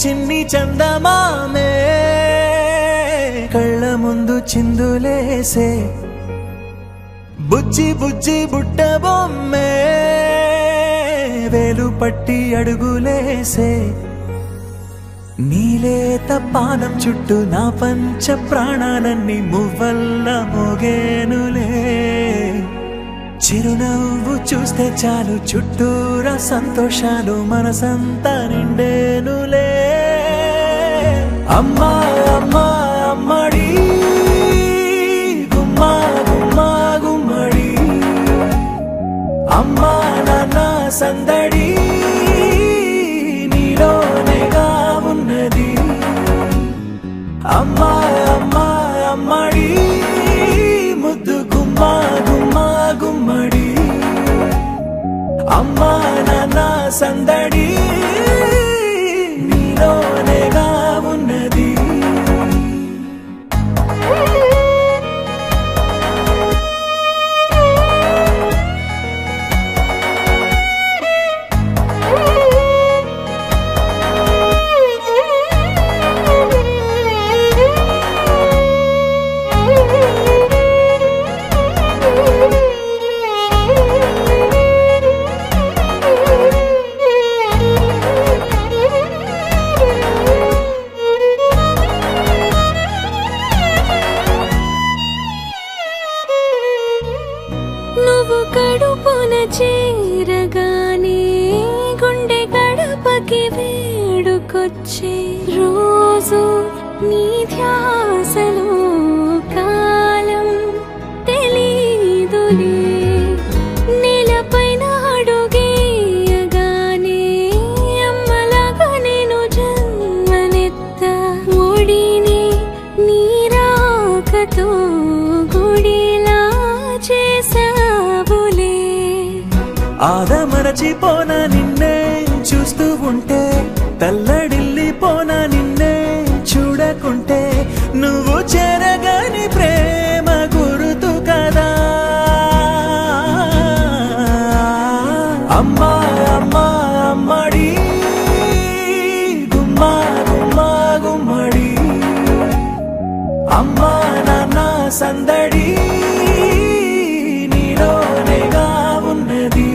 చిన్ని చందమామే కళ్ళ ముందు చిందులేసే బుజ్జి బుజ్జి బుట్ట బొమ్మే వేలు పట్టి అడుగులేసే నీలేత పానం చుట్టూ నా పంచ ప్రాణాలన్నీ మువ్వల్ల మోగేనులే చిరునవ్వు చూస్తే చాలు చుట్టూరా సంతోషాలు మనసంతా నిండేనులే అమ్మా అమ్మా అమ్మడి గుమ్మా గుమ్మా గుమ్మడి అమ్మా నాన్న సందడి నీలోనేగా ఉన్నది అమ్మా అమ్మా అమ్మడి ముద్దు గుమ్మా గుమ్మా గుమ్మడి అమ్మా నాన్న సందడి నీలోనేగా ఉన్నది నువ్వు కడుపున చేరగానే గుండె గడపకి వేడుకొచ్చే రోజు నీ ధ్యాసలో కాలం తెలీదులే నేలపైన అడుగేయగానే అమ్మలాగా నేను జన్మనెత్త ఒడిని నీ రాకతో గుడిలా చేసావులే ఆదమరచిపోన నిన్నే చూస్తూ ఉంటే తల్లడిల్లిపోన నిన్నే చూడకుంటే నువ్వు చెరగని ప్రేమ గురుతు కదా అమ్మా అమ్మా అమ్మడి గుమ్మా గుమ్మా గుమ్మడి అమ్మా నాన్న సందడి నీలోనేగా ఉన్నది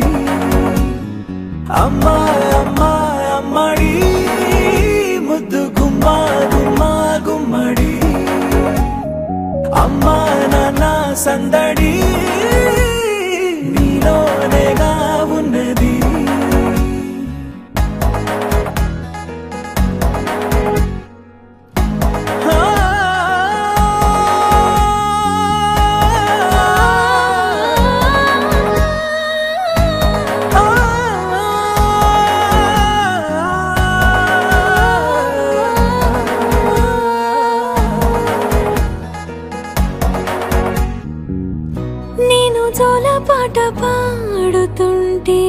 అమ్మా అమ్మా అమ్మడి ముద్దు గుమ్మా గుమ్మా గుమ్మడి అమ్మా నాన్న సందడి నీలోనేగా ఉన్నది నేను జోలపాట పాడుతుంటే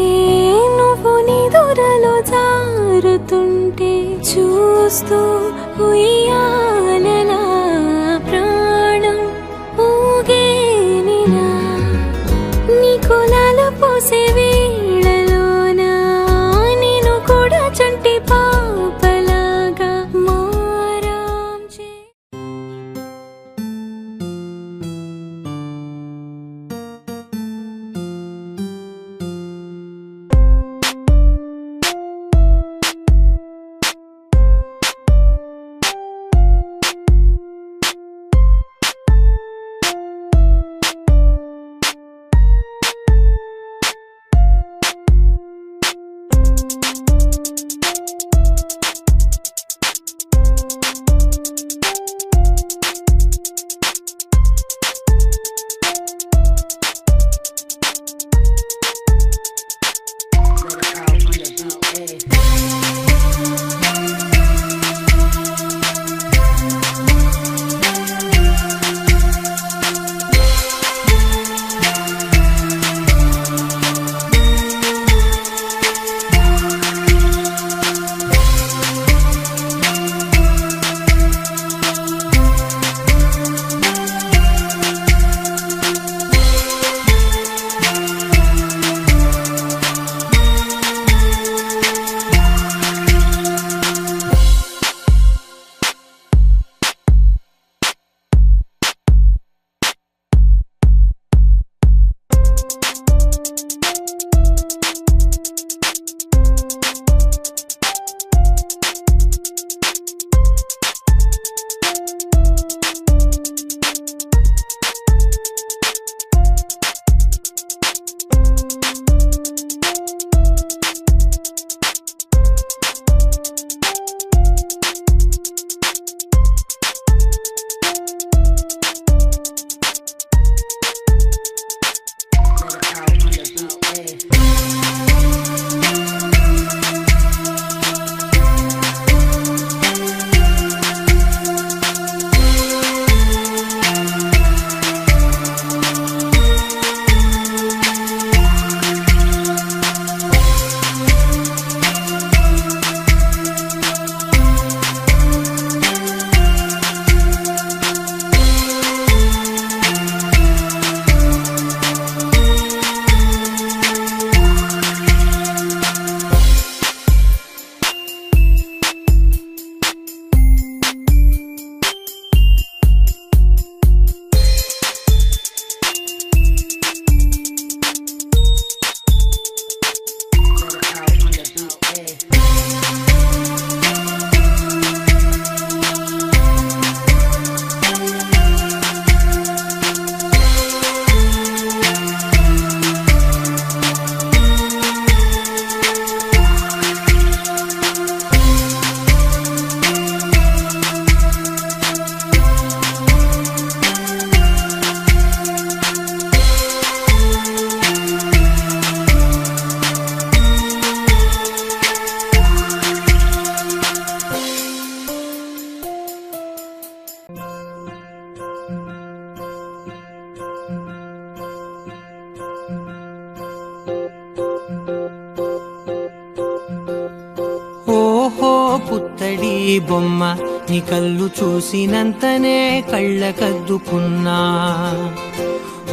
నువ్వు నిదురలో జారుతుంటే చూస్తూ ఉయ్యాలలా ప్రాణం ఊగేనిలా నీ కులాల పోసే వేళలోన నేను కూడా చంటి పాపలాగా మారాం చే పుత్తడి బొమ్మ నీ కళ్ళు చూసినంతనే కళ్ళకద్దుకున్నా.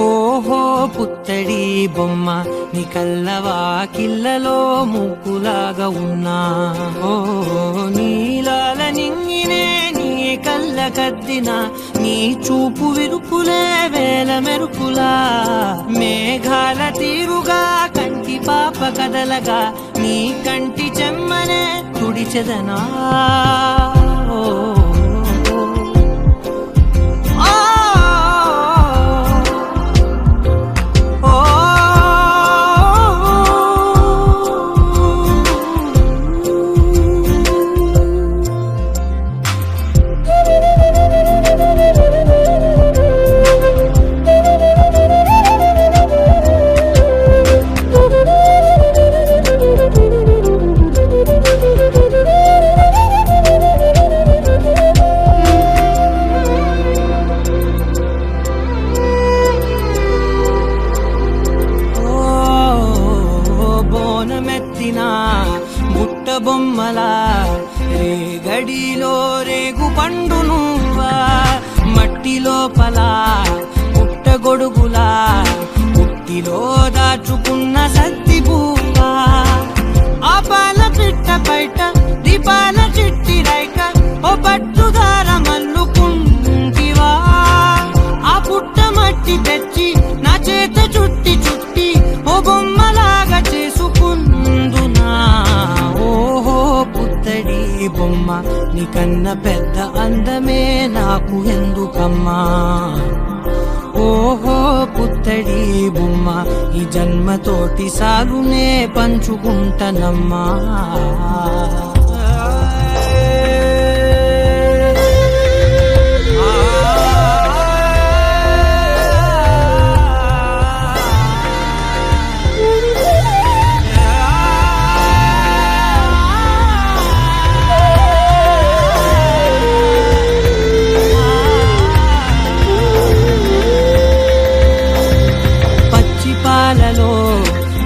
ఓహో పుత్తడి బొమ్మ నీ కళ్ళవాకిళ్ళలో మూకులాగా ఉన్నా. ఓ నీలాల నింగినే నీ కళ్ళకద్దిన నీ చూపు విరుపులే వేల మెరుపులా. మేఘాల తీరుగా కంటి పాప కదలగా నీ కంటి చెమ్మనే తుడిచెదనా. బుట్ట బొమ్మలా రేగడిలో రేగు పండు నువ్వా. మట్టి లోపల పుట్ట గొడుగులా పుట్టిలో దాచుకున్న సత్తి పువ్వా. ఆ పాల పిట్ట బయట దీపాల చిట్టి రైక ఓ పట్టుదార మల్లుకుంటివా. ఆ పుట్ట మట్టి తెచ్చి నా చేత చుట్టి చుట్టి ఓ బొమ్మలాగా చేసుకుందునా. ఓహో పుత్తడి బొమ్మ నీకన్న పెద్ద అందమే నాకు ఎందుకమ్మా. ఓహో పుత్తడి బొమ్మ ఈ జన్మతోటి సాగునే పంచుకుంటనమ్మా.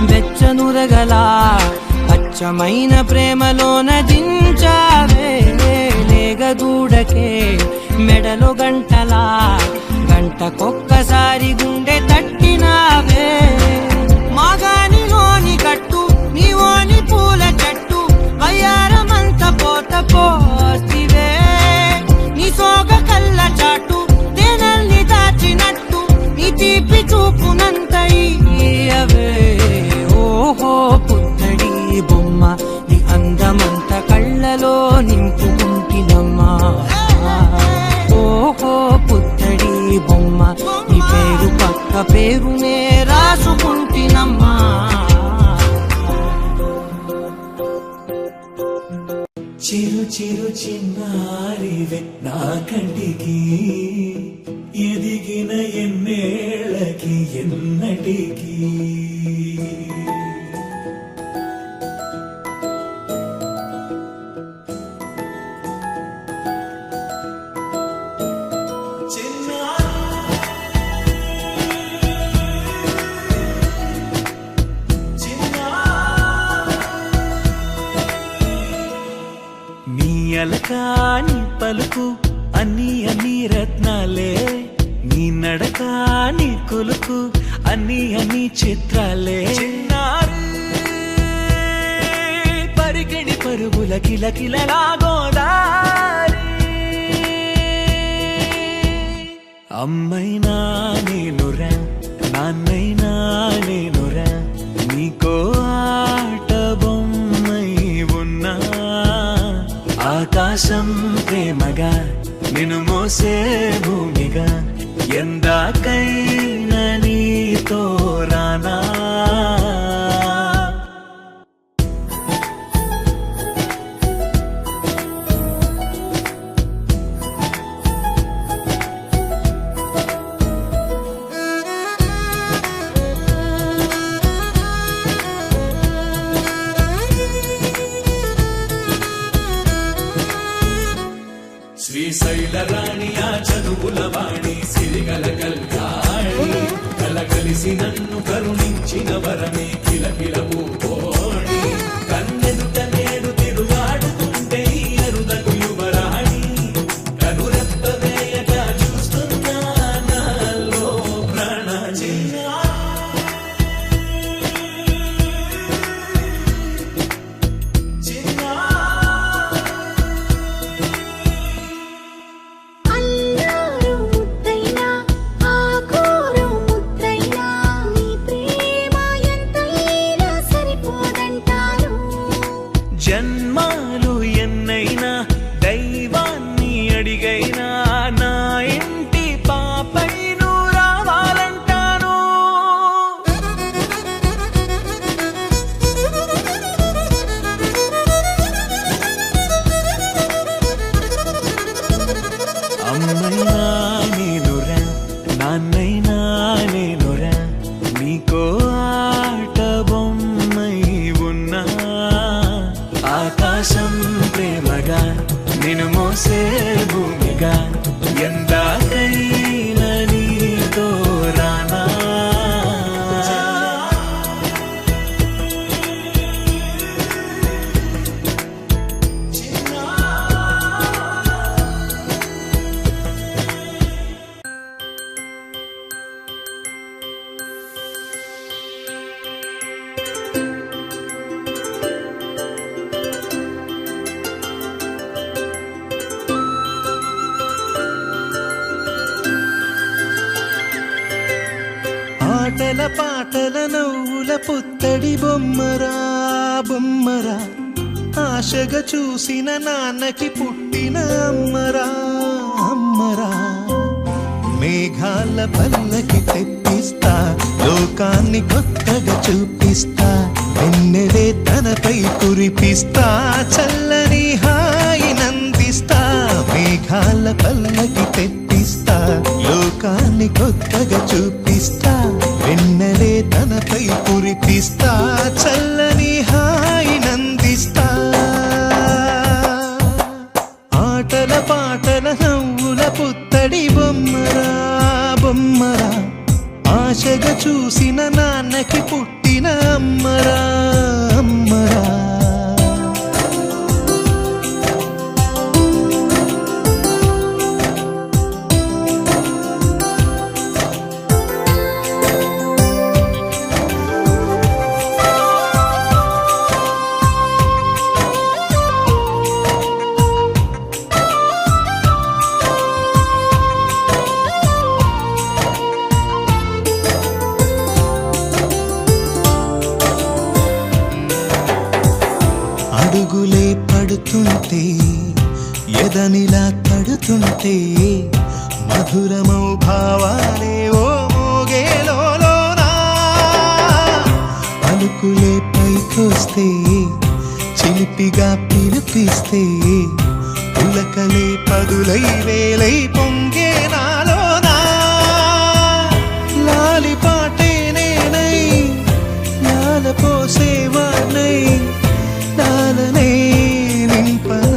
వెచ్చనురగలా అచ్చమైన ప్రేమలోన దించావే. లేగదూడకే మెడలో గంటలా గంటకొక్కసారి గుండె తట్టినావే. మాగానిలోని కట్టు నీవోని పూల చెట్టు వయ్యారమంత పోత పోతివే. నీ సోగ కళ్ళ చాటు తేనల్ని దాచినట్టు నీ తీపి చూపునంత ఇయ్యవే. ఓహో పుత్తడి బొమ్మ నీ అందమంత కళ్ళలో నింపుకుంటినమ్మా. ఓహో పుత్తడి బొమ్మ నీ పేరు పక్క పేరునే రాసుకుంటినమ్మా. చిరు చిరు చిన్నారివే నా కంటికి ఎదిగిన ఎన్నేళ్ళకి ఎన్నటికి. అలకాని పలుకు అన్ని అన్ని రత్నాలే. నీ నడక నీ కొలుకు అన్ని అన్ని చిత్రాలే. పరిగెడి పరుగుల కిలకిలలాగోదారి. అమ్మైనా నేనురా నాన్నైనా నేనురా నీకో ఆట బొమ్మై ఉన్నా. ఆకాశం ప్రేమగా నిన్ను మోసే భూమిగా ఎందాకైనా నీతో రానా. శ్రీశైల రాణియా చదువుల వాణి సిరిగల కళ్యాణి కలగలిసి నన్ను కరుణించిన వరమే కిలకిల పూకోణి. కన్నెదుట నేడు తిరుగాడుతుంటే ఈ భారమిగా నిన్ను మోసే భూమిగా ఎందాకైనా నీతో రానా ఆటల పాటల నవ్వుల పుత్తడి బొమ్మరా బొమ్మరా ఆశగా చూసిన నాన్నకి పుట్టిన అమ్మరా అమ్మరా మేఘాల పల్లకి తెప్పిస్తా లోకాన్ని కొత్తగా చూపిస్తా వెన్నెలే తనపై కురిపిస్తా చల్లని హాయి నందిస్తా మేఘాల పల్లకి తెప్పిస్తా లోకాన్ని కొత్తగా చూపిస్తా వెన్నెలే తనపై కురిపిస్తా చల్లని హాయి నందిస్తా ఆటల పాటల నవ్వుల పుత్తడి బొమ్మరా బొమ్మరా ఆశగా చూసిన నాన్నకి పుట్టిన అమ్మరా అమ్మరా అడుగులే పడుతుంటే ఎదనిలా తడుతుంటే మధురమౌ భావాలే ఓ మోగేలోనా పలుకులే పైకొస్తే చిలిపిగా పిలిపిస్తే పులకలే పదులై వేలై పొంగే నాలోనా లాలి పాటే నేనై లాల పోసేవాణ్ణై లాలనే నింపన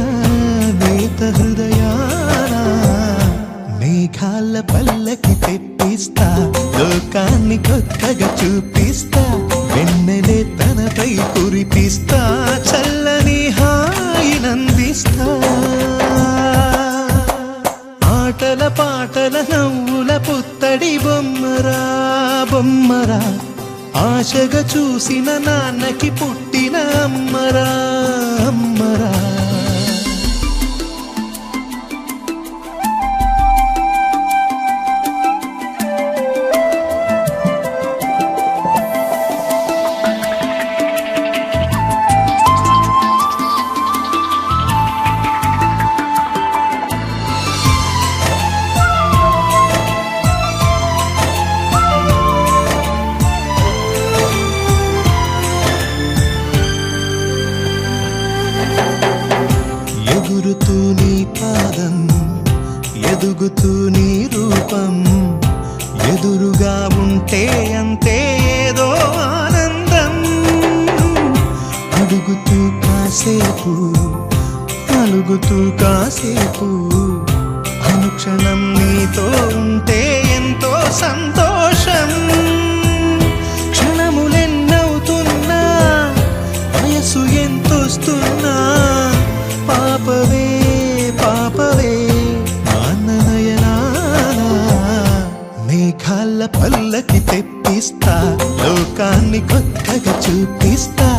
నేత హృదయానా మేఘాల పల్లకి తెప్పిస్తా లోకాన్ని కొత్తగా చూపిస్తా వెన్నెలే తనపై కురిపిస్తా చల్లని హాయి నందిస్తా ఆటల పాటల నవ్వుల పుత్తడి బొమ్మరా బొమ్మరా ఆశగా చూసిన నాన్నకి పుట్టిన అమ్మరా అమ్మరా ఎగురుతూ నీ పాదం ఎదుగుతూ నీ రూపం ఎదురుగా ఉంటే అంతే ఏదో ఆనందం అడుగుతూ కాసేపు అలుగుతూ కాసేపు అనుక్షణం నీతో ఉంటే ఎంతో సంతోషం క్షణములెన్నవుతున్నా వయసు ఎంతొస్తున్నా పాపవే పాపవే ఆననయనానా మేఘాల పల్లకి తెప్పిస్తా లోకాన్ని కొత్తగా చూపిస్తా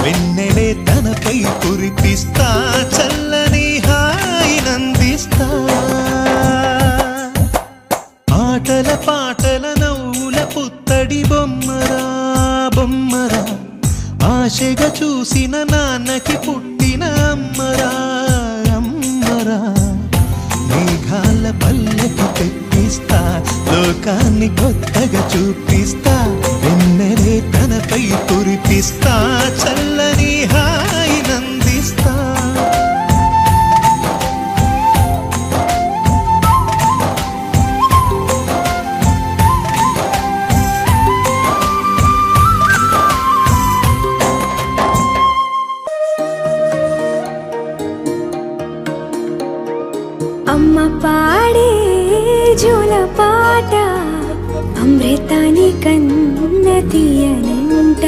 వెన్నెలే తనపై కురిపిస్తా చల్లని హాయి నందిస్తా ఆటల పాటల నవ్వుల పుత్తడి బొమ్మరా బొమ్మరా ఆశగా చూసిన నాన్నకి పుట్టిన అమ్మరా అమ్మరా మేఘాల పల్లకి తెప్పిస్తా లోకాన్ని కొత్తగా చూపిస్తా వెన్నెలే తనపై కురిపిస్తా చల్లని హాయి నందిస్తా అమ్మ పాడే జోల పాట అమృతాని కన్న తీయనంట.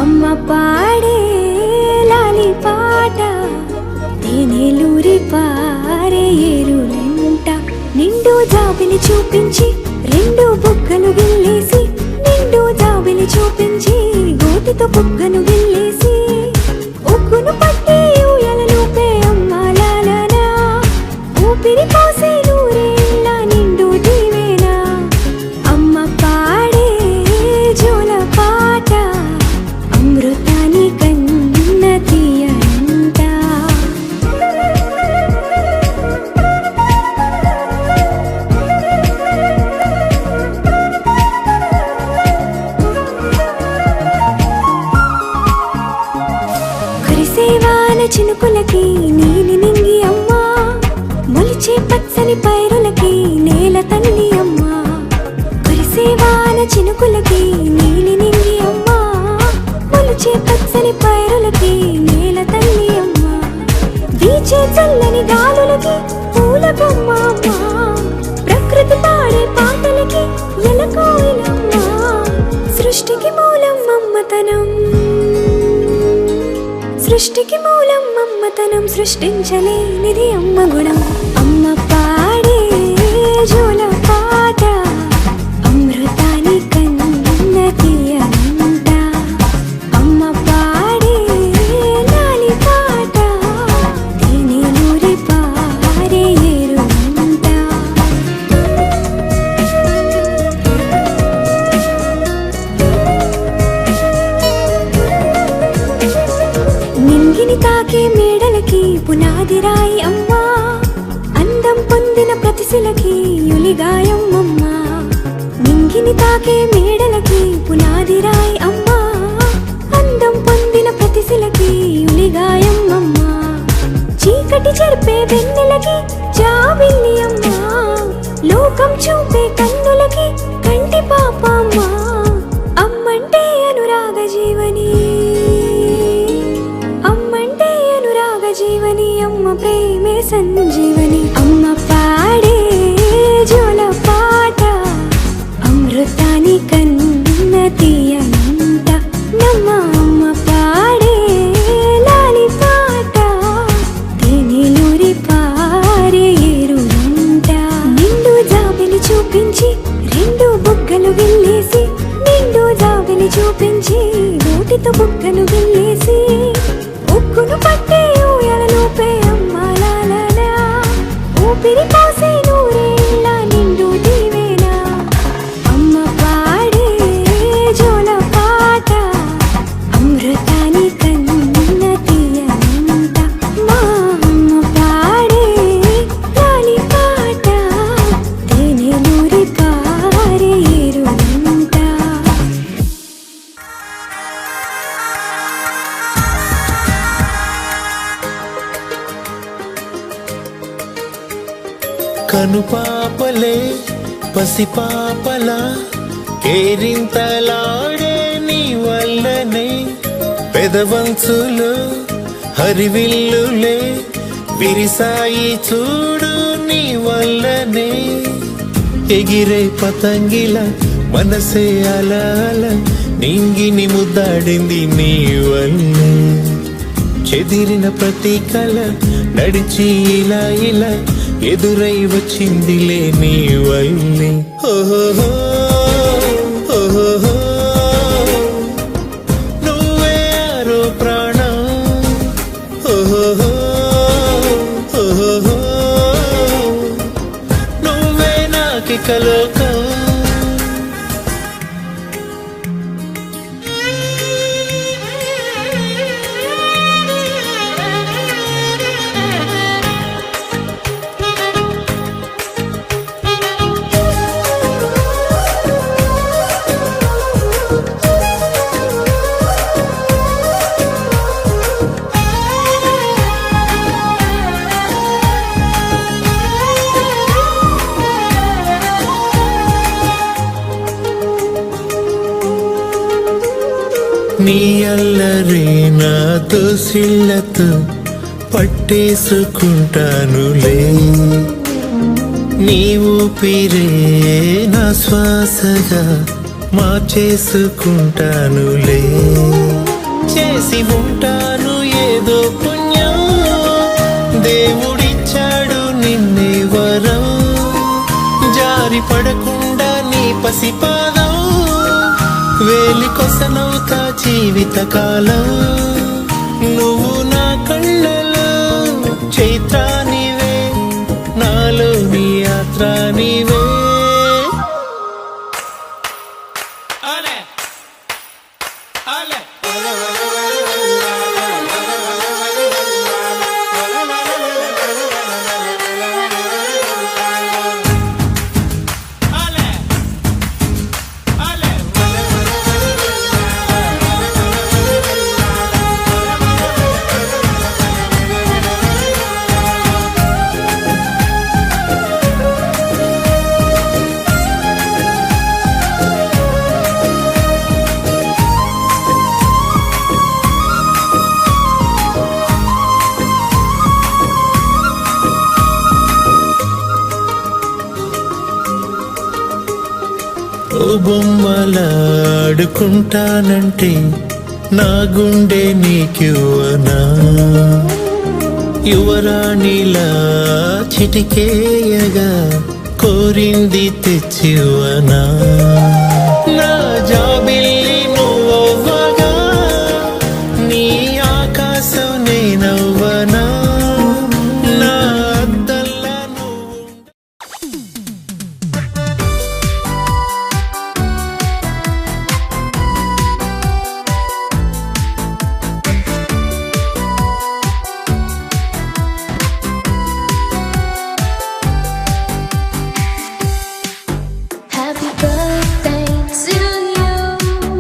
అమ్మ పాడే లాలి పాట తేనెలూరి పారే ఏరులంట. నిండు జాబిలి చూపించి రెండు బుగ్గలు గిల్లేసి, నిండు జాబిలి చూపించి గోటితో బుగ్గను గిల్లేసి, ఉగ్గును పట్టి ఊయలలోపే అమ్మ లాలనా, ఊపిరి పోసే నూరేళ్ళ నిండు దీవేనా. అమ్మ పాడే జోల పాట అమృతాని కన్న తీయనంట. కురిసేవాన చినుకులకి నీలి నింగి అమ్మ, మొలిచే పచ్చని పైరులకి నేల తల్లి అమ్మ. కురిసేవాన చినుకులకి నీలి నింగి అమ్మ, మొలిచే పచ్చని పైరులకి నేల తల్లి అమ్మ. వీచే చల్లని గాలులకి పూల బొమ్మ అమ్మ, ప్రకృతి పాడే పాటలకి ఎలకోయిలమ్మ. సృష్టికి మూలం అమ్మతనం, సృష్టికి మూలం అమ్మతనం, సృష్టించలేనిది అమ్మ గుణం. అమ్మ పాడే జోల పాట అమృతాని కన్న తీయనంట. అమ్మ పాడే లాలి పాట తేనెలూరి పారే ఏరులంట. నింగిని తాకే మేడలకి పునాది రాయి అమ్మ, అందం పొందిన ప్రతిశిలకి యులిగాయం అమ్మ. నింగిని తాకే మేడలకి పునాది రాయి అమ్మ, అందం పొందిన ప్రతిశిలకి యులిగాయం అమ్మ. చీకటి చెరిపే వెన్నెలకి జాబిల్లి అమ్మ, లోకం చూపే కన్నులకి కంటి పాప అమ్మ. అమ్మంటే అనురాగ జీవని, అమ్మంటే అనురాగ జీవని, అమ్మ ప్రేమే సంజీవని. అమ్మ పాడే జోల పాట అమృతాని కన్న తీయనంట. నమ్మ అమ్మ పాడే లాలి పాట తేనెలూరి పారే ఏరులంట. నిండు జాబిలి చూపించి రెండు బుగ్గలు గిల్లేసి, నిండు జాబిలి చూపించి నోటితో బుగ్గను గిల్లేసి, ఉగ్గును పట్టి ఊయలలోపే అమ్మ లాలనా, ఊపిరి పోసే నూరేళ్ళ నిండు దీవేనా. అమ్మ పాడే జోల పాట అమృతాని కన్న తీయనంట. మా అమ్మ పాడే లాలి పాట తేనెలూరి పారే ఏరులంట. కనుపాపలే పసిపాపలా కేరింతలాడే నీ వల్లనే, పెదవంచులు హరివిల్లులే విరిసాయి చూడు నీ వల్లనే. ఎగిరే పతంగిల మనసే అలాల నింగిని ముద్దాడింది నీ వల్లే. చెదిరిన ప్రతి కల నడిచి ఇలా ఇలా ఎదురై వచ్చిందిలే నీ వల్లే. ఓహో ఓహో నువ్వే ఆరో ప్రాణం. ఓహో ఓహో నువ్వే నాకిక లోకం. నీ అల్లరే నాతో సిల్లతో పట్టేసుకుంటానులే నీ ఊపిరే నా శ్వాసగా మార్చేసుకుంటానులే చేసి ఉంటాను ఏదో పుణ్యం దేవుడిచ్చాడు నిన్నే వరం జారి పడకుండా నీ పసిపాదం వేలి కొసనవుతా జీవితకాలం నువ్వు నా కళ్ళలో చైత్రానివే నాలో నీ యాత్రానివే ఓ బొమ్మలాడుకుంటానంటే నా గుండె నీకివ్వనా యువరాణిలా చిటికేయగా కోరింది తెచ్చివ్వనా నా జాబిల్లి నువ్వవ్వగా నీ ఆకాశం నేనవ్వనా నా అద్దల్లా నువ్వు Happy birthday to you.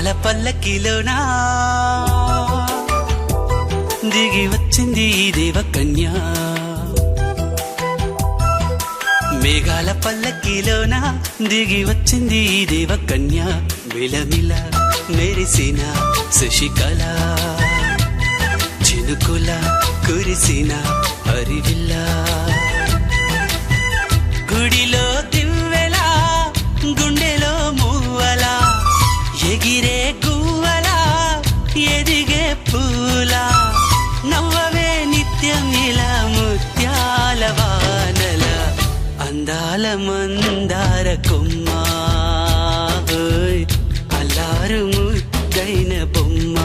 మేఘాల పల్లకిలోనా దిగి వచ్చింది ఈ దేవకన్య మేఘాల పల్లకిలోన దిగి వచ్చింది ఈ దేవకన్య మిలమిల మెరిసిన శశికళ చినుకుల కురిసిన హరివిల్ల గుడిలో దివ్వెలా గుండెలో మూవలా ఎగిరే గువ్వలా ఎదిగే పూలా నవ్వవే నిత్యం ఇలా ముత్యాల వానల అందాల మందార కొమ్మ అల్లారు ముద్దైన బొమ్మ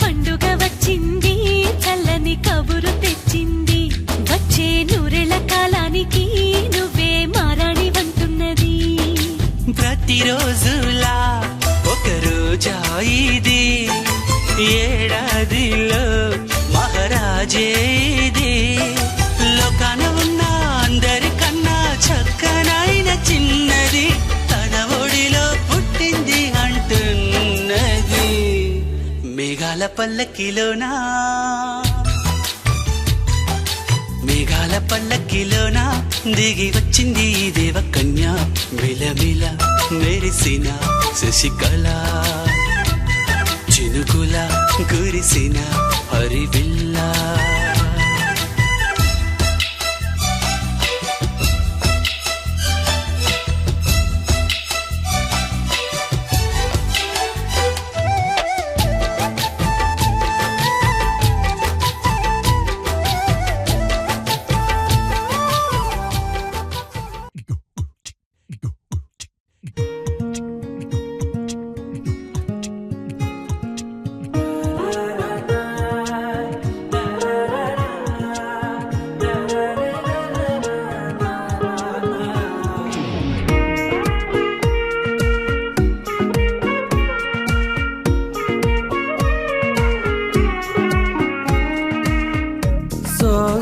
పండుగ వచ్చింది చల్లని కబురు తెచ్చింది వచ్చే నూరెళ్ళ కాలానికి నువ్వే మారాణి వంటున్నది ప్రతిరోజులా ఒక రోజా ఇది ఏడాదిలో మహారాజే ఇది లోకాన ఉన్న అందరికన్నా చక్కనైన చిన్నది తన ఒడిలో పుట్టింది అంటున్నది మేఘాల పల్లకిలోనా మేఘాల పల్లకిలోనా దిగి వచ్చింది ఈ దేవకన్య మిలమిల మెరిసిన శశికళ చినుకుల కురిసిన హరివిల్లా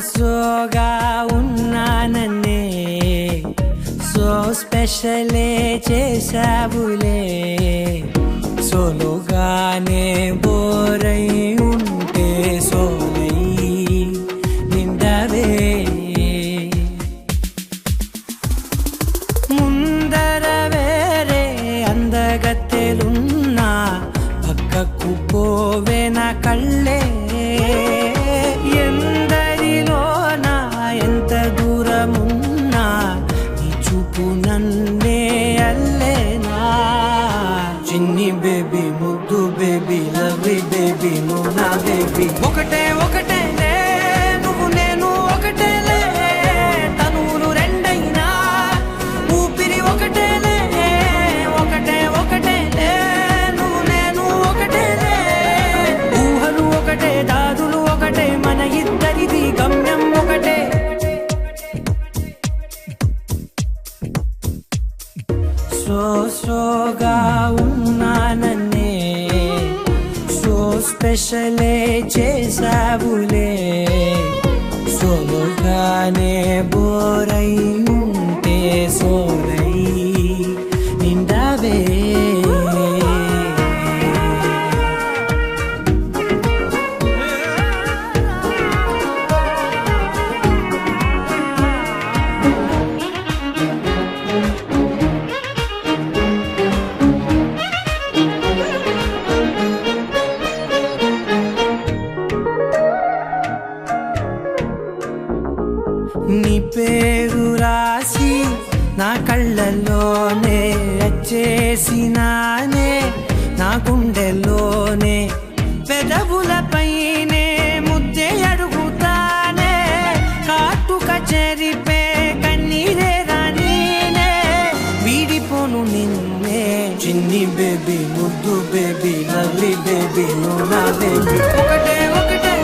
సోగా ఉన్నానన్నే సో స్పెషలే చేసావులే సోలోగానే బోరై ఉంటే సోలై నిండవే ముందర వేరే అందగత్తెలున్నా పక్కకు పోవే నా కళ్ళే ఎందరిలోనా ఎంత దూరమున్నా నీ చూపు నన్నే అల్లేనా చిన్ని బేబీ ముద్దు బేబీ లవ్లీ బేబీ నువ్వు నా బేబీ ఒకటే ఒకటేలే నువ్వు నేను ఒకటేలే తనువులు రెండైనా ఊపిరి ఒకటేలే ఒకటే ఒకటేలే నువ్వు నేను ఒకటేలే ఊహలు ఒకటే దాదులు ఒకటే మన ఇద్దరిది గమ్యం ఒకటే సోగా ఉన్నానన్నే సో స్పెషలే చేసావులే సోలోగానే బోరై ఉంటే సోలై నిండవే నీ పేరు రాసి నా కళ్ళల్లోనే చేసి బేబీ నువ్వు నా బేబీ ఒకటే ఒకటే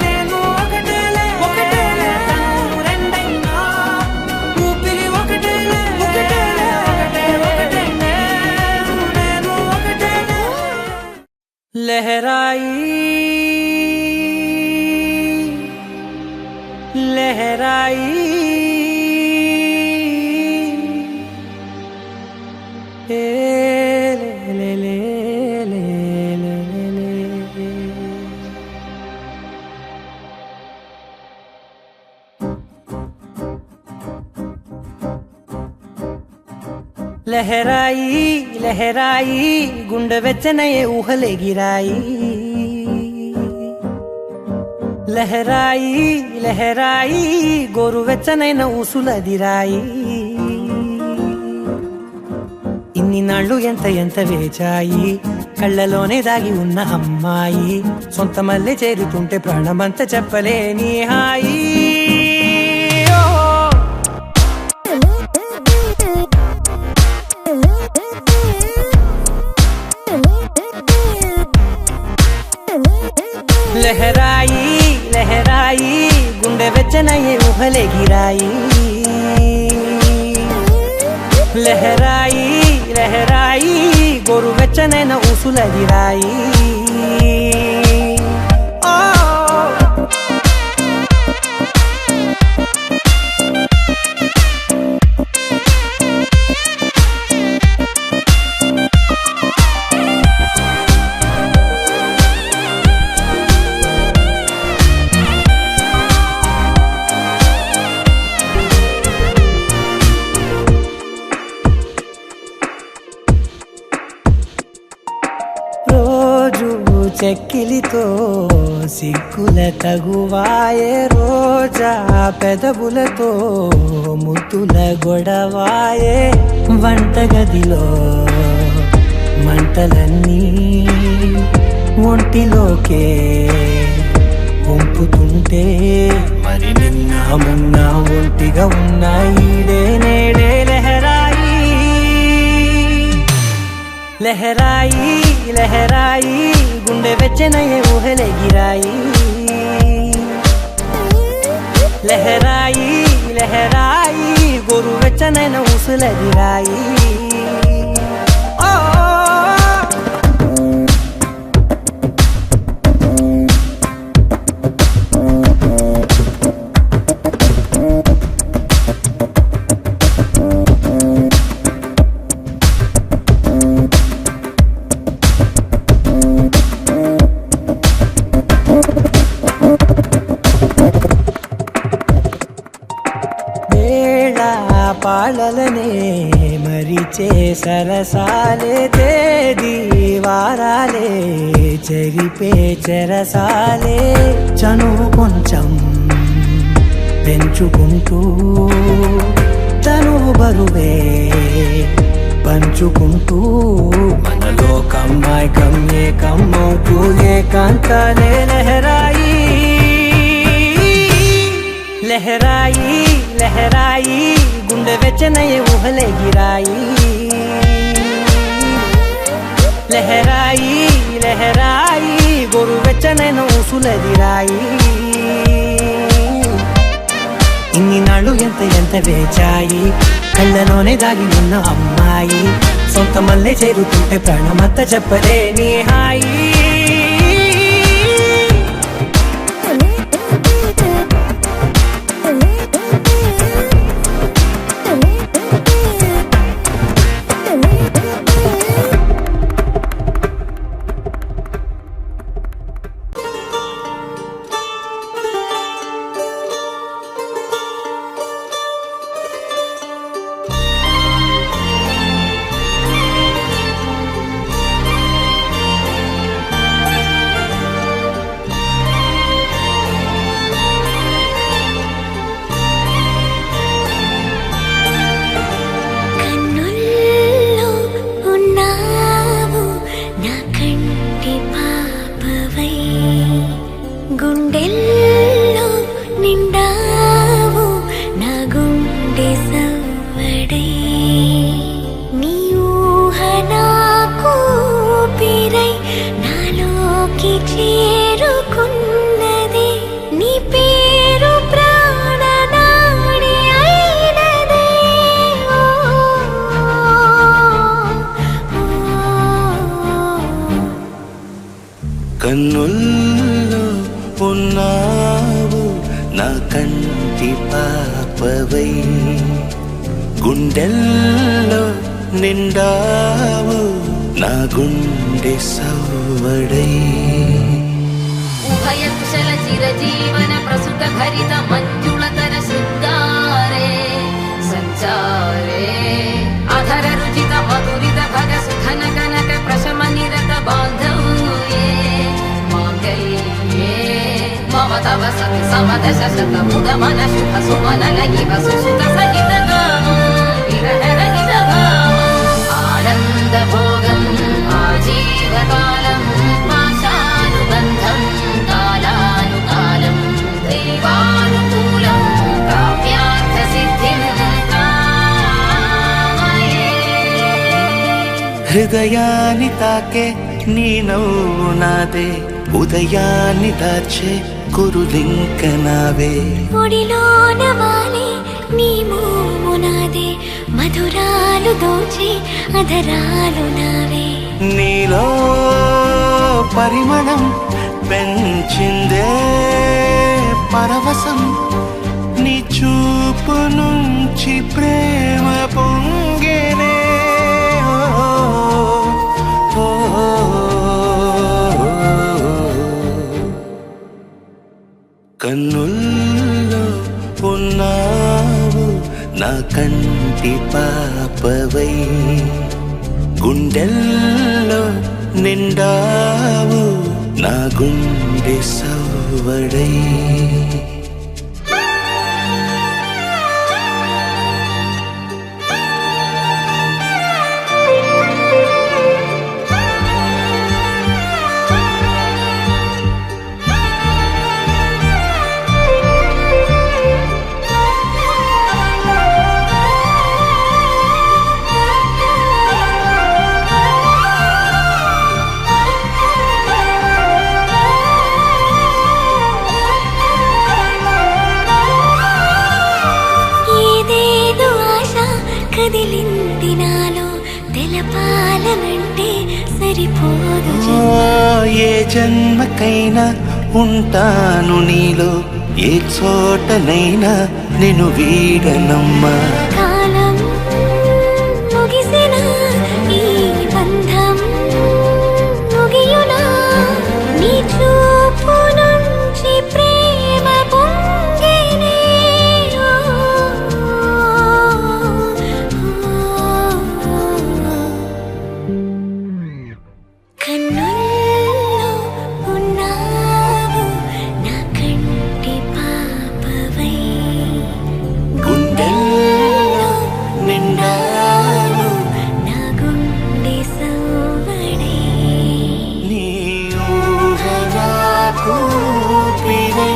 నేను ఒకటేలే ఒకటేలే తను రెండైనా ఊపిరి ఒకటేలే ఒకటేలే ఒకటే ఒకటే నేను ఒకటేలే లహరాయి लहराई ले ले ले ले ले ले लहराई लहराई गुंड వెచ్చనయే ఊహలే గిరాయి లహరాయి లహరాయి గోరువెచ్చనైన ఊసులదిరాయి ఇన్ని నాళ్ళు ఎంత ఎంత వేచాయి కళ్ళలోనే దాగి ఉన్న అమ్మాయి సొంత మల్లె చేరుతుంటే ప్రాణమంత చెప్పలేని హాయి లహరాయి లహరాయి గుండె వెచ్చనయే ఊహలే గిరాయి లహరాయి లహరాయి గోరు వెచ్చనైన ఊసులదిరాయి చెక్కిలితో సిగ్గుల తగువాయే రోజా పెదవులతో ముద్దుల గొడవాయే వంటగదిలో మంటలన్నీ ఒంటిలోకే వంపుతుంటే మరి నిన్న మొన్న ఒంటిగా ఉన్నాయి నేడే లహరాయి లహరాయి లహరాయి గుండె వెచ్చనయే ఊహలే గిరాయి లహరాయి లహరాయి గోరు వెచ్చనైన ఊసులదిరాయి పాలలనే మరిచే సరసాలే తేదీ వారాలే చెరిపే చెరసాలే చనువు కొంచెం పెంచుకుంటూ తనువు బరువే పంచుకుంటూ మనలో కమ్మాయికం ఏకమవుతూ ఏకాంతాలే లహరాయి లహరాయి లహరాయి గుండె వెచ్చనయే ఊహలే గిరాయి లహరాయి లహరాయి గోరు వెచ్చనైన ఊసులదిరాయి ఇన్ని నాళ్ళు ఎంత ఎంత వేచాయి కళ్ళలోనే దాగి ఉన్న అమ్మాయి సొంత మల్లె చేరుతుంటే ప్రాణమంత చెప్పలేని హాయి చేరుకున్నది నీ పేరు ప్రాణనాడి అయినదే కన్నుల్లో ఉన్నావు నా కంటి పాపవై గుండెల్లో నిండావు నా గుండె సవ్వడై ఉభయ కుశల చిరజీవన ప్రసుత భరిత మంజుళతర శృంగారే సంచారే అధర రుచిత మధురిత భగ సుఖన కనక ప్రశమ నిరత బాంధవ్యే మాంగళ్యే మమ తవ సతి సమదశ శత ముద మన శుభ సుమన లగివ సుసుత సహిత గామం విరహ రహిత భామం ఆనంద భోగం ఆజీవకాలం ఆశానుబంధం కాలానుకాలం దైవానుకూలం కామ్యార్థ సిద్ధిం కామయే హృదయాన్ని తాకే నీ నవ్వు నాదే ఉదయాన్ని దాచే కురులింక నావే ఒడిలోన వాలి నీ మోము నాదే మధురాలు దోచి అధరాలు నావే నీలో పరిమళం పెంచిందే పరవశం నీ చూపు నుంచి ప్రేమ పొంగేనే ఓ, ఓ, ఓ. కన్నుల్లో ఉన్నావు నా కంటి పాపవై గుండెల్లో నిండావు నా గుండె సవ్వడై ఏదేదో ఆశ కదిలింది నాలో తెలపాలనంటే సరిపోదు ఏ జన్మకైనా ఉంటాను నీలో ఏ చోటనైనా నేను వీడనమ్మా కాలం ముగిసిన ఈ బంధం ముగియునా నీ చూపు నుంచి ప్రేమ పొంగేనే కన్నుల్లో ఉన్నావు నా కంటి పాపవై గుండెల్లో నిండావు నా గుండె సవ్వడే నీ ఊహలకు ఊపిరే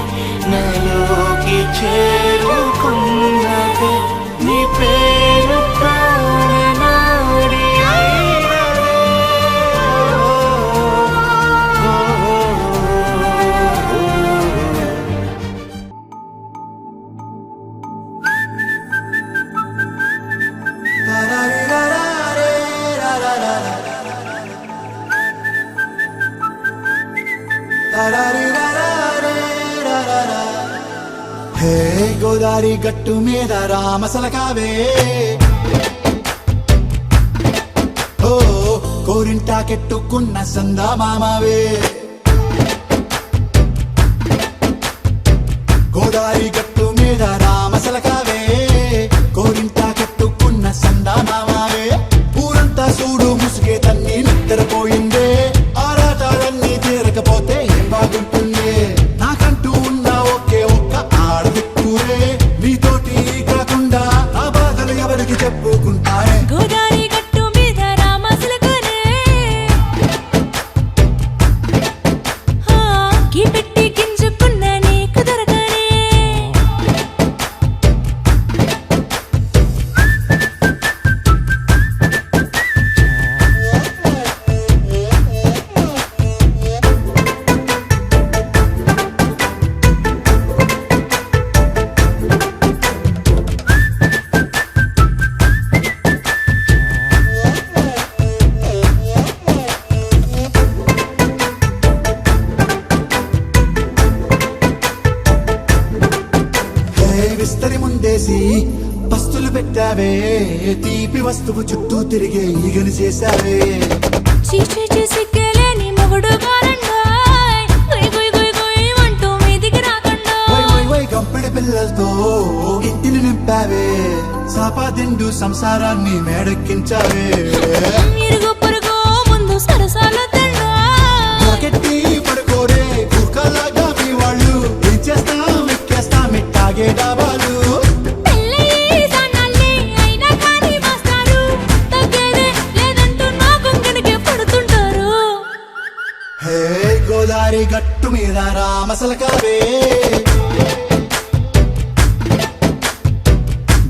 నాలోకి చేరుకున్నది నీ పేరు ప్రాణనాడి అయినదే. ఓ, ఓ, ఓ, ఓ. హే గోదారి గట్టు మీద రామసలకావే ఓ కోరింటా కెట్టుకున్న సందా మామావే గోదారి గట్టు మీద రామసలకావే కోరింటా కెట్టుకున్న సందా మామావే ఊరంతా చూడు ముసుగే తన్ని నిద్రపోయిందే ఆరాటాలన్నీ తీరకపోతే ఏం బాగుంటుందే నాకంటూ ఉన్న ఒకే ఒక్క ఆడదిక్కురే నీతోటి కాకుండా నా బాధలు ఎవరికి చెప్పుకుంటానే గోదారి గట్టు మీద రామసులకనే పెట్టి గింజుకున్న నీకు దొరకనే చేసి పస్తులు పెట్టావే తీపి వస్తువు చుట్టూ తిరిగే ఈగని చేశావే చీచి సిగ్గలేని మొగుడు గారండాయ్ గుయ్ గుయ్ గుయ్ గుయ్ అంటూ మీదికి రాకండా వై గంపెడి పిల్లలతో ఇంటిని నింపావే సాపాదిండు సంసారాన్ని మేడెక్కించావే ఇరుగు పొరుగు ముందు సరసాల తండా నాకెట్టి పడుకోరే కుక్కలాగా మీ వాళ్ళు ఏం చేస్తాం ఎక్కేస్తాం ఇట్టాగే డాబాలు పెళ్ళయి సన్నాళ్ళే అయినా కానీ మాస్టారు తగ్గేదే లేదంటూ నా కొంగనికే పడుతుంటారు హే గోదారి గట్టు మీద రామసలకావే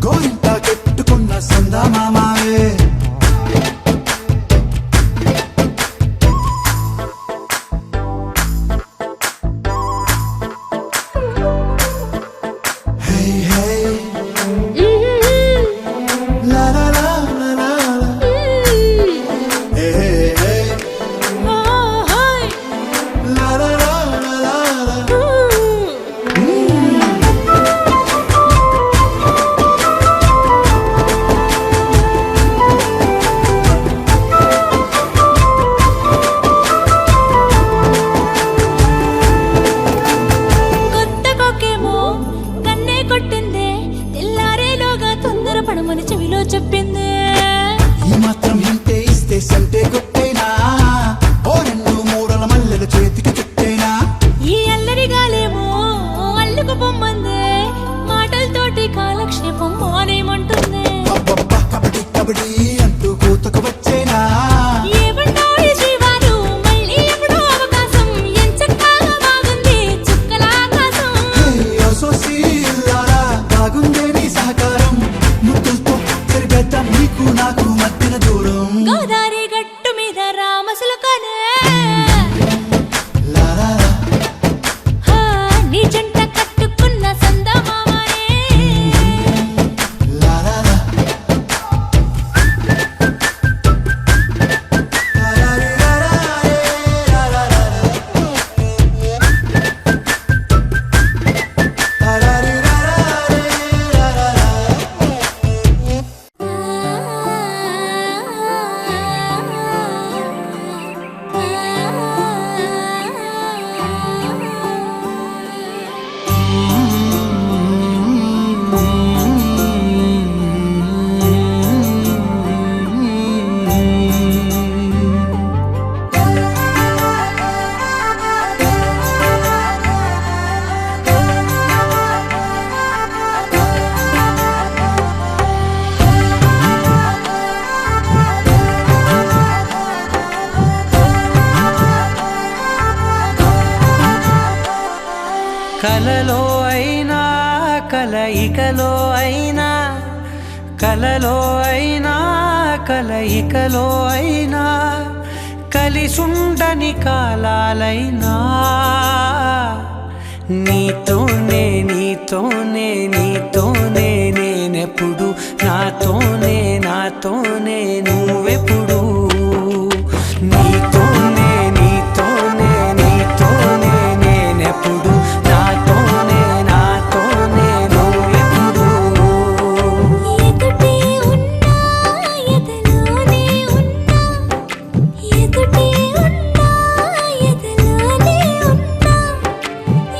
గోరింట కెట్టుకున్న సందా మామావే హే హే లా లా లా లా లా లా. హే హే హే లా లా లా లా లా లా. కొత్త కొక్కేమో కన్నే కొట్టిందే తెల్లారేలోగా తొందర పడమని చెవిలో చెప్పిందే ఈ మాత్రం హింటే ఇస్తే సంటే కొట్టేనా ఓ రెండు మూరల మల్లెల చేతికి చుట్టేనా ఈ అల్లరి గాలేమో అల్లుకు పొమ్మందే మాటలతోటి కాలక్షేపం మానేమంటుందే అబ్బబ్బా కబడ్డీ కబడ్డీ అంటూ కూతకు వచ్చేనా ఏమంటాయి జీవాలు మళ్ళీ ఎప్పుడో అవకాశం ఎంచక్కా బాగుంది చుక్కల ఆకాశం సోసి ఇల్లారా బాగుందే నీ సహకారం ముద్దులతో సరిపెద్దాం నీకు నాకు మధ్యన దూరం గోదారి గట్టు మీద రామసులకనే లా లా లా. హా, నీ జంట కట్టుకున్న సందమామనే లా లా లా. లా లా రీ లా లా రే, లా లా లా లా. లా లా రీ లా లా రే, లా లా లా. కలలో అయినా కలయికలో అయినా కలలో అయినా కలయికలో అయినా కలిసుండని కాలాలైనా నీతోనే నీతోనే నీతోనే నేనెప్పుడు నాతోనే నాతోనే నువ్వెప్పుడు నీతోనే నీతోనే నీతోనే నేనెప్పుడు నాతోనే నాతోనే నువ్వెప్పుడు ఎదుటే ఉన్నా ఎదలోనే ఉన్నా ఎదుటే ఉన్నా ఎదలోనే ఉన్నా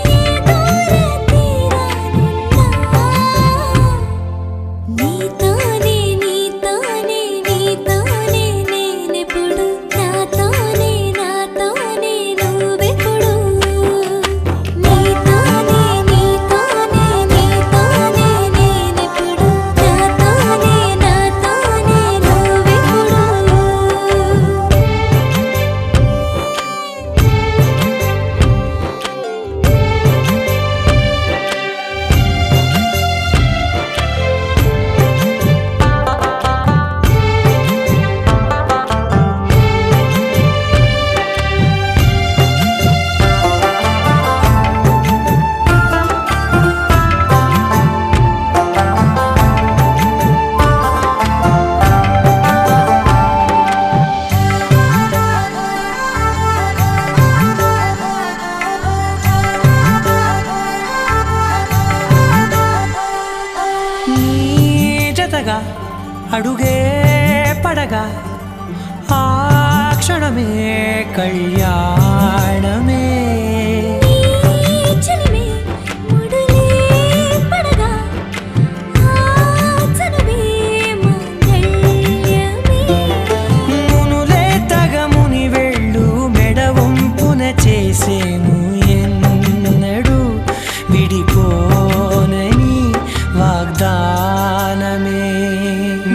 ఏ దూర తీరానున్నా నీతోనే నీతోనే నీతోనే అడుగే పడగా ఆ క్షణమే కళ్యాణమే చెలిమే ముడులే పడగా ఆచనమే మంగళమే మునులే తగముని వెళ్ళు మెడవంపున చేసేను ఎన్నడు విడిపోనని వాగ్దానమే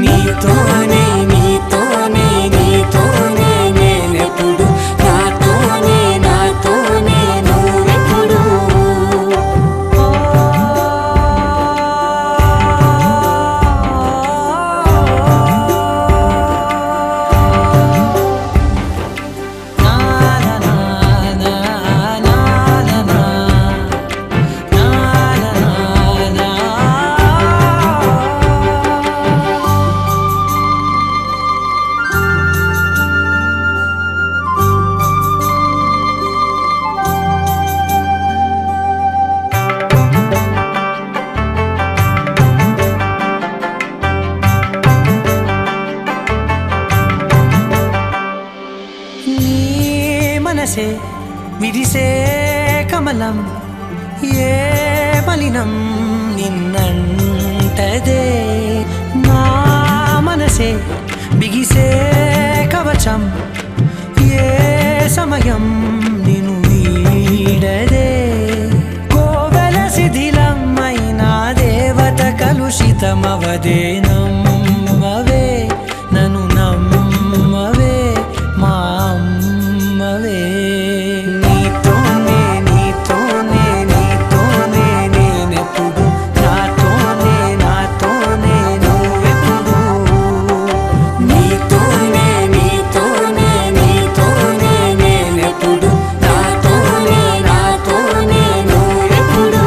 నీతోనే నీతోనే నీతోనే నేనెప్పుడు నాతోనే నాతోనే నువ్వెప్పుడు నా నా నా నా నా నా నీ మనసే విరిసే కమలం ఏ మలినం నిన్నంటదే నా మనసే బిగిసే కవచం ఏ సమయం నిన్ను వీడదే కోవెల శిథిలమైన దేవత కలుషితమవదే నమ్మవే నన్ను నమ్మవే మా అమ్మవే నీతోనే నీతోనే నీతోనే నేనెప్పుడు నాతోనే నాతోనే నువ్వెప్పుడు నీతోనే నీతోనే నీతోనే నేనెప్పుడు నాతోనే నాతోనే నువ్వెప్పుడు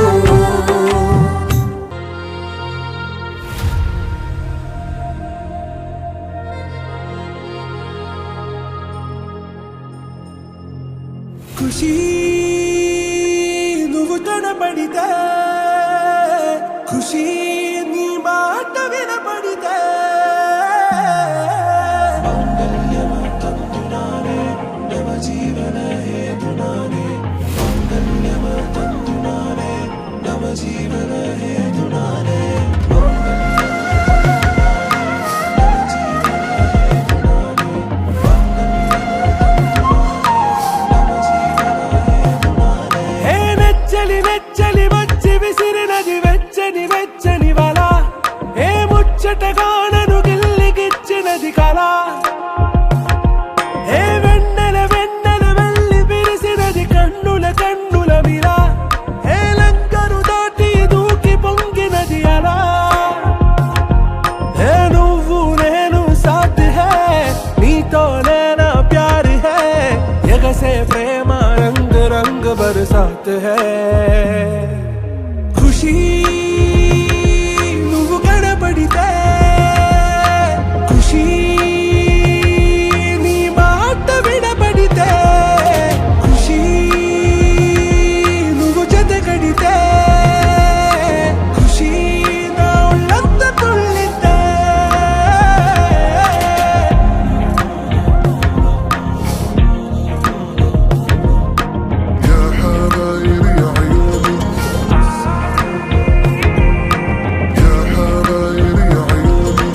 ఖుషి నువ్వు కనబడితే ఖుషి నీ మాట వినబడితే హే నెచ్చలి నెచ్చలి వచ్చి విసిరినది వెచ్చని వెచ్చని వల ఏ ముచ్చటగా నన్ను గిల్లిగిచ్చినది కళ ఏ వెన్నెల వెన్నెల వెళ్ళి విరిసినది కన్నుల కన్నుల విల ఏ లంకరు దాటి దూకి పొంగినది అలా ఏ నువ్వు నేను సాథ్ హే నీతోనే నా ప్యార్ హే ఎగసే ప్రేమ రంగ్ రంగ్ బరసాత్ హే ఖుషి నువ్వు కనబడితే ఖుషి నీ మాట వినబడితే ఖుషి నువ్వు జతగడితే ఖుషి నా ఒళ్ళంత తుళ్ళితే يا حبايب يا عيوني يا حبايب يا عيوني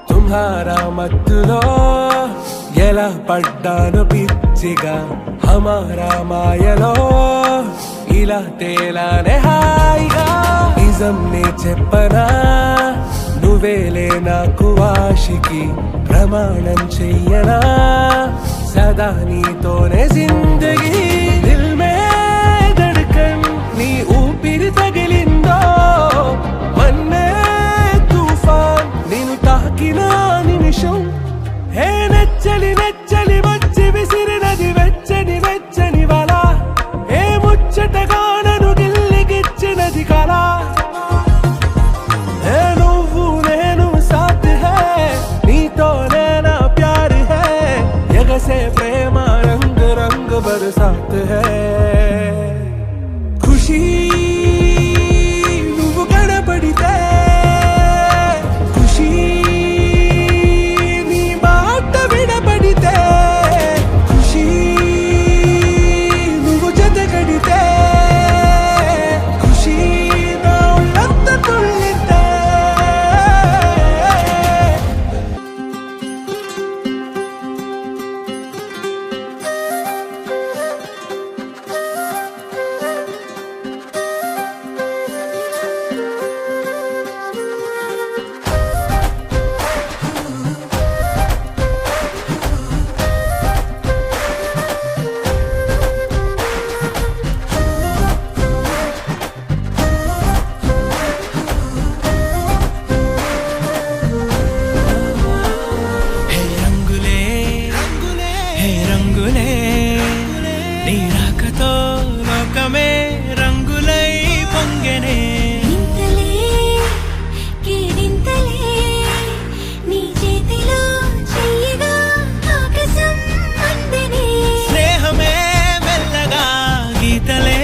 తుమ్హారా మత్తులో ఎలా పడ్డాను పిచ్చిగా హమారా మాయలో ఇలా తేలానే హాయిగా నిజం నే చెప్పనా నువ్వేలే నాకు ఆశికి ప్రమాణం చెయ్యనా సదా నీతోనే జిందగీ దిల్ మే ధడ్కన్ నీ ఊపిరి తగిలిందో మన్నే తుఫాన్ నేను తాకిన నిమిషం హే నెచ్చలి నెచ్చలి వచ్చి విసిరినది వెచ్చని వెచ్చని వల ఏ ముచ్చటగా నన్ను గిల్లిగిచ్చినది కళ ఏ నువ్వు నేను సాథ్ बरसात है खुशी నువ్వు కనబడితే ఖుషి నీ మాట వినబడితే ఖుషి నువ్వు జతగడితే ఖుషి నా ఒళ్ళంత తుళ్ళితే హే రంగులే హే రంగులే నీ రాకతో లోకమే రంగులై పొంగెనే ఇంతలే కేరింతలే నీ చేతిలో చెయ్యగా ఆకాశం అందనే స్నేహమే మెల్లగా గీతలే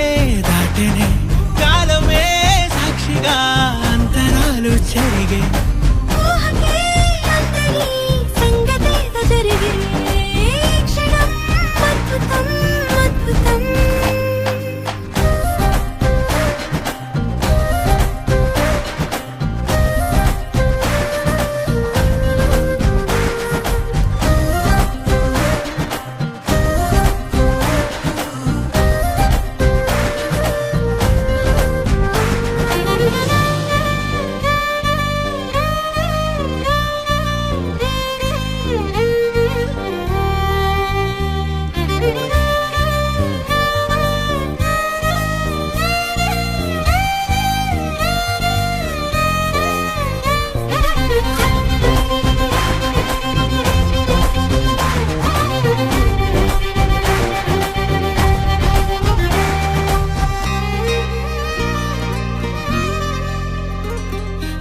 దాటెనే కాలమే సాక్షిగా అంతరాలు చెరిగే ఊహకే అంతని సంగతేదో జరిగే క్షణం అద్భుతం అద్భుతం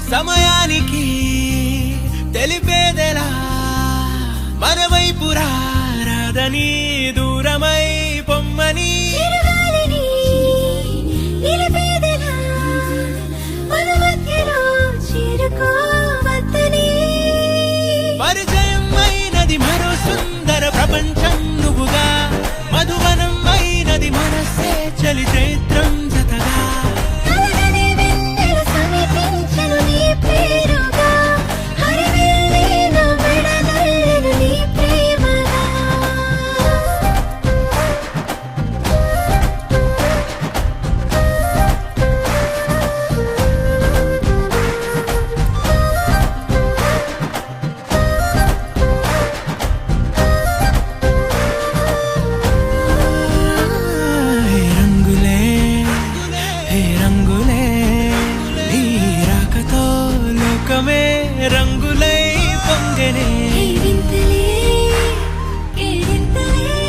సమయానికి తెలిపేదెలా మన వైపు రాదని దూరమై పొమ్మని చిరుగాలిని నిలిపేదెలా మన మధ్యలో చేరుకోవద్దని పరిచయం అయినది మరో సుందర ప్రపంచం నువ్వుగా మధువనం అయినది మనసే చలి చైత్రం జతగా కలగని వెన్నెల సమీపించెను నీ పేరుగా హరివెల్లిన విడదల్లెను నీ ప్రేమగా హే రంగులే హే రంగులే నీ రాకతో లోకమే రంగులై పొంగెనే కేరింతలే కేరింతలే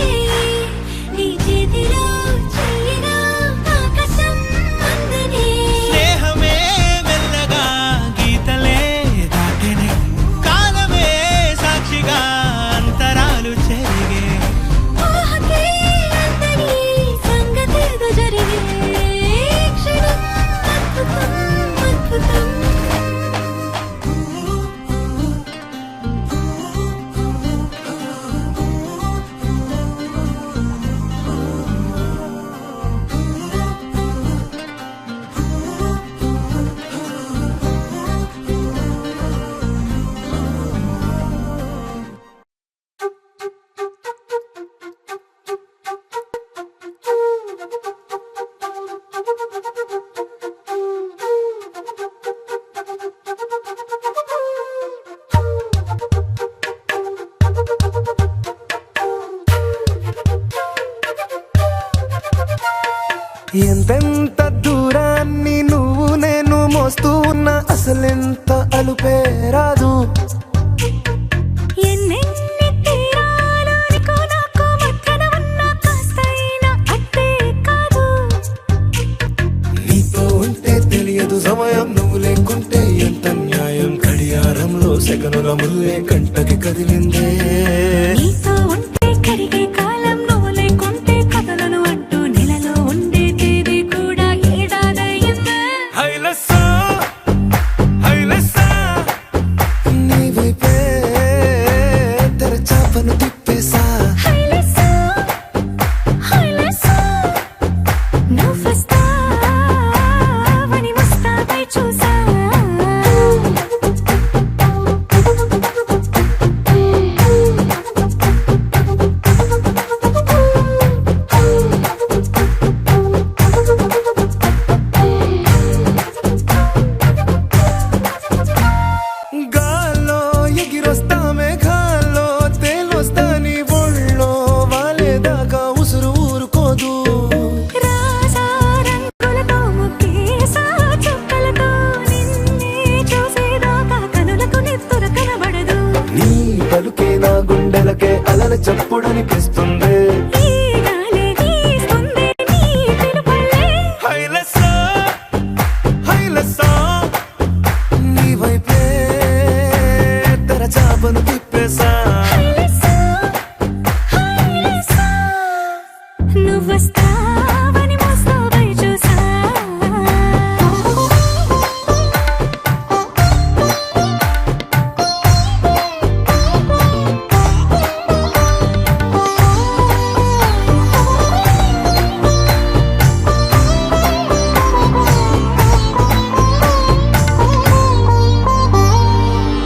నీ చేతిలో చెయ్యగా ఆకాశం అందనే స్నేహమే మెల్లగా గీతలే దాటెనే కాలమే సాక్షిగా అంతరాలు చెరిగే ఊహకే అంతని సంగతేదో జరిగే క్షణం అద్భుతం అద్భుతం ఎంతెంత దూరాన్ని నువ్వు నేను మోస్తూ ఉన్నా అసలెంత అలుపే రాదు ఎన్నెన్ని తీరాలు నీకు నాకు మధ్యన ఉన్న కాస్తైనా అట్టే కాదు నీతో ఉంటే తెలియదు సమయం నువ్వు లేకుంటే ఎంత న్యాయం గడియారంలో సెకనుల ముల్లే కంటకి కదిలిందే నీతో ఉంటే కరిగే కాలం నువ్వు లేకుంటే కథలను తప్పదు. రాసా రంగులతో ముగ్గేసా చుక్కలతో నిన్నే చూసేదాకా కనులకు నిద్ర కనబడదు. నీ పలుకే నా గుండెలకే అలల చప్పుడనిపిస్తుంది. ఈ గాలి వీస్తుంది నీ పిలుపులే. హైలసా హైలసా నీ వైపే తెరచాపను తిప్పేసా. హైలసా, హైలసా, నువ్వొస్తావని మోస్తావై చూసా.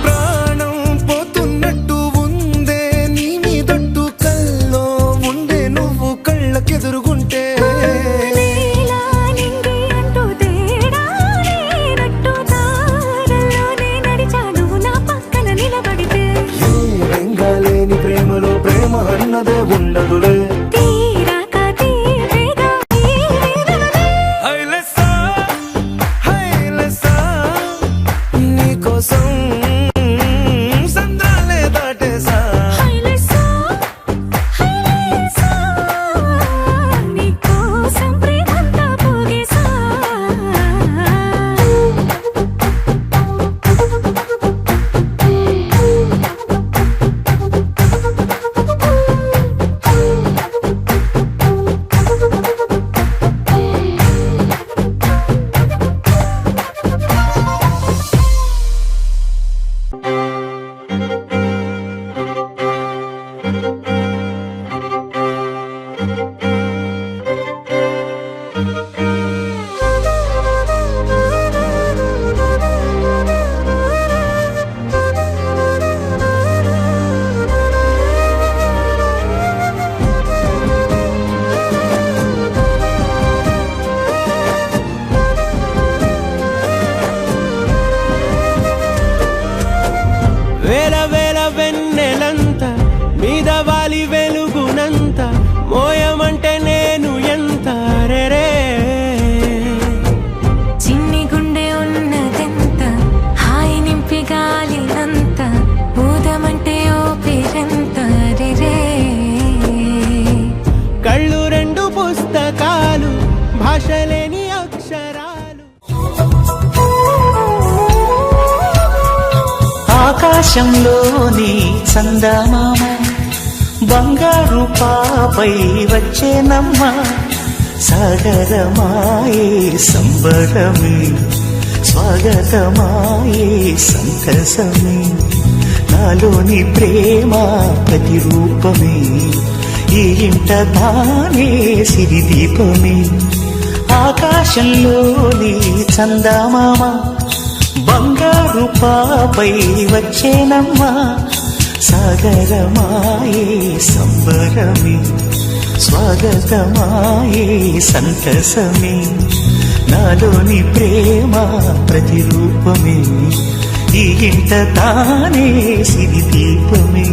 ప్రాణం పోతున్నట్టు ఉందే నీ మీదొట్టు కల్లో ఉండే నువ్వు కళ్ళకెదురుగుంటే. నీలా నింగి అంటూ తేడా లేనట్టు తారల్లోనే నడిచాను నా పక్కన నిలబడితే. ఏ వెంగాలేని ప్రేమలో ప్రేమ అన్నదే ఉండదులే. తీరాక తీరేగా ఈ వేదనలే. హైలసా హైలసా నీకోసం సంద్రాలే దాటేసా. హైలసా, హైలసా, నీకోసం ప్రేమంతా పోగేసా. వేల వేల వెన్నెలంత మీద వాలి వెలుగునంత మోయమంటే నేను ఎంత రే. చిన్ని గుండె ఉన్నదెంత హాయి నింపి గాలి అంత ఊదమంటే ఓపిరెంత రే. కళ్ళు రెండు పుస్తకాలు భాష లేని అక్షరాలు. ఆకాశంలోని చందమామ బంగారు పాపై వచ్చేనమ్మ. సాగరమాయే సంబరమే స్వాగతమాయే సంతసమే. నాలోని ప్రేమ ప్రతిరూపమే ఈ ఇంట తానే సిరిదీపమే. ఆకాశంలోని చందమామ బంగారు పాపై వచ్చేనమ్మా. సాగరమాయే సంబరమే స్వాగతమాయే సంతసమే. నాలోని ప్రేమ ప్రతిరూపమే ఈ ఇంట తానే సిరిదీపమే.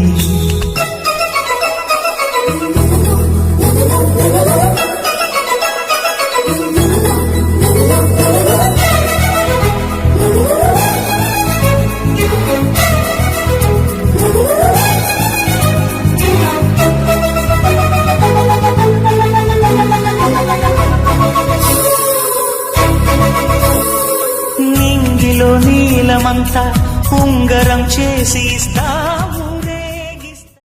నింగిలో నీలమంతా ఉంగరం చేసి ఇస్తా.